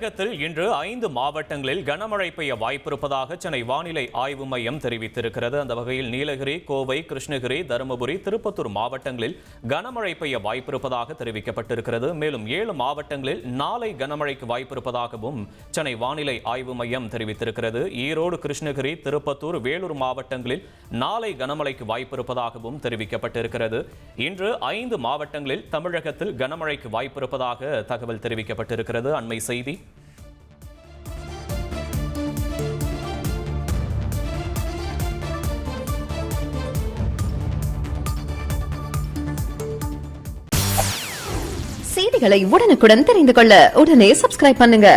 தமிழகத்தில் இன்று 5 மாவட்டங்களில் கனமழை பெய்ய வாய்ப்பிருப்பதாக சென்னை வானிலை ஆய்வு மையம் தெரிவித்திருக்கிறது. அந்த வகையில் நீலகிரி, கோவை, கிருஷ்ணகிரி, தருமபுரி, திருப்பத்தூர் மாவட்டங்களில் கனமழை பெய்ய வாய்ப்பிருப்பதாக தெரிவிக்கப்பட்டிருக்கிறது. மேலும் 7 மாவட்டங்களில் நாளை கனமழைக்கு வாய்ப்பிருப்பதாகவும் சென்னை வானிலை ஆய்வு மையம் தெரிவித்திருக்கிறது. ஈரோடு, கிருஷ்ணகிரி, திருப்பத்தூர், வேலூர் மாவட்டங்களில் நாளை கனமழைக்கு வாய்ப்பிருப்பதாகவும் தெரிவிக்கப்பட்டிருக்கிறது. இன்று 5 மாவட்டங்களில் தமிழகத்தில் கனமழைக்கு வாய்ப்பிருப்பதாக தகவல் தெரிவிக்கப்பட்டிருக்கிறது. அண்மை செய்தி. செய்திகளை உடனுக்குடன் தெரிந்து கொள்ள உடனே சப்ஸ்கிரைப் பண்ணுங்க.